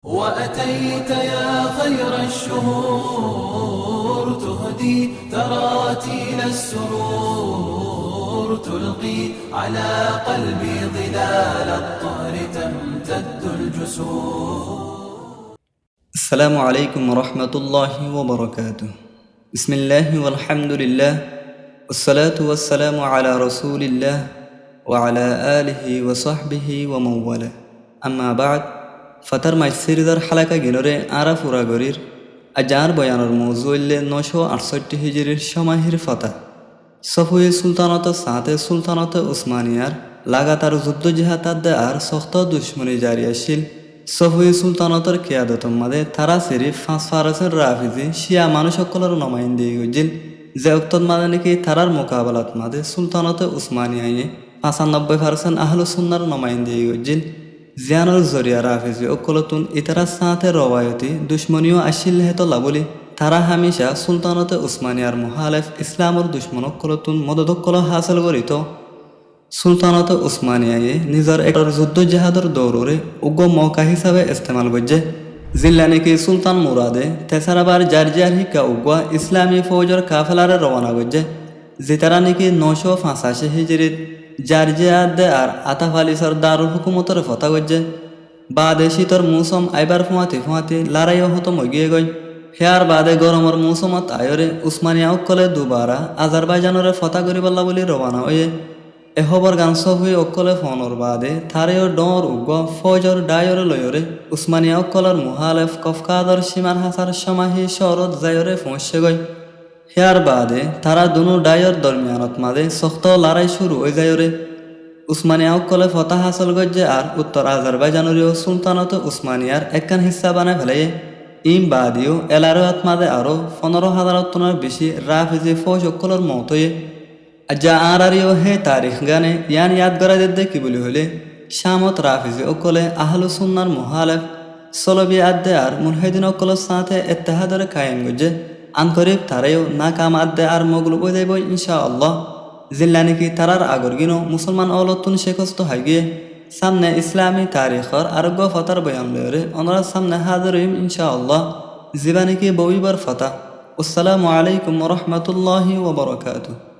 وأتيت يا خير الشهور تهدي تراتيل السرور تلقي على قلبي ظلال الطهر تمتد الجسور. السلام عليكم ورحمة الله وبركاته. بسم الله والحمد لله والصلاة والسلام على رسول الله وعلى آله وصحبه ومن والاه. أما بعد فتر মাইসিরিদার হালাকা গিনরে আরা ফুরাগরির আজার বয়ানের মৌজুল 968 হিজরির সমাহির ফতা সফুয়ে সুলতানত সাথে সুলতানত উসমানিয়ার লাগাতার যুদ্ধ জিহাদ আর সখ্ত দুশ্মনী জারি আসিল। সফুয়ে সুলতানতর কিয়াদতর মাঝে তারা সিরিফ ফারসের রাফিজি শিয়া মানুষ সকলের নমাইন্দি গজিল যে উক্তর মাঝে নাকি তারার মোকাবেলাত মাঝে সুলতানত উসমানিয়ায় 95% আহলু সুন্নার নমাইন্দি গজিল। জিয়ানোর জরিয়া রাফিজি অকলতুন ইতারা সাথে রওয়ায়তি দুশ্মনীয় আসিল হেতলা বলি তারা হামেশা সুলতানতে উসমানিয়ার মুহালেফ ইসলামর দুশ্মন অকলতুন মদদকল হাসিল করিত। সুলতানতে উসমানিয়ায় নিজের একটার যুদ্ধ জাহাদর দৌড়রে উগ্র মৌকা হিসাবে ইস্তেমাল করছে জিল্লা নাকি সুলতান মুরাদে তেসারাবার জার্জিয়ার হিকা উগ্র ইসলামী ফৌজর কাফেলারে রওনা করছে যে তারা নাকি 985 হিজরিত জার্জিয়াদে আর আতাফ আলী সরদারুল হুকুমতর ফতা করছে বাদে শীতর মৌসুম আইবার ফুঁয়াতি লড়াইও হতো মগিয়ে গই হেয়ার বাদে গরমর মৌসুমত আয়রে উসমানিয়া অকলে দুবারা আজারবাইজানরে ফতা করিবল্লা বলি রওনা হয়ে এহবর গান সব হয়ে অকলে ফোনর বাদে থারেও ডর উগ্র ফৌজর ডায়র লয়রে উসমানিয়া অকলর মুহালেফ কফকাদর সীমার হাসার সমাহি শরৎ জায়রে পৌঁছে গই হেয়ার বাদে তারা দুনু ডায়র দরমিয়ানত মাঝে শক্ত লড়াই শুরু হয়ে যায়রে উসমানিয়া অকলে ফতা হাসল গজ্জে আর উত্তর আজারবাইজানুরিও সুলতানত উসমানিয়ার একখান হিস্সা বানায় ফেলে ইম বাদিও এলারোয়াত মাঝে আরও 15,000 টনের বেশি রাফিজি ফৌজ অকলর মত হয়ে যা আরিও হে তারিখ গানে ইয়ান ইয়াদ করা দিতে কি বলি হলে শামত রাফিজি অকলে আহলু সুন্নার মুহালেফ সলবি আদে আর মুলহিদিন অকলের সাথে ইত্তেহাদরে কায়েম গজ্জে আনকরিব তারাও নাকাম আদে আর মগলুব হয়ে যাইব ইনশাআল্লাহ জিল্লা নাকি তারার আগর গিনো মুসলমান অলতুন শেখস্ত হাইগে সামনে ইসলামী তারিখর আরোগ্য ফতার বয়ান লয়রে ওনারা সামনে হাজির হইম ইনশাআল্লাহ জিবা নাকি বউইবার ফতা। আসসালামু আলাইকুম ওয়া রাহমাতুল্লাহি ওয়া বারাকাতুহু।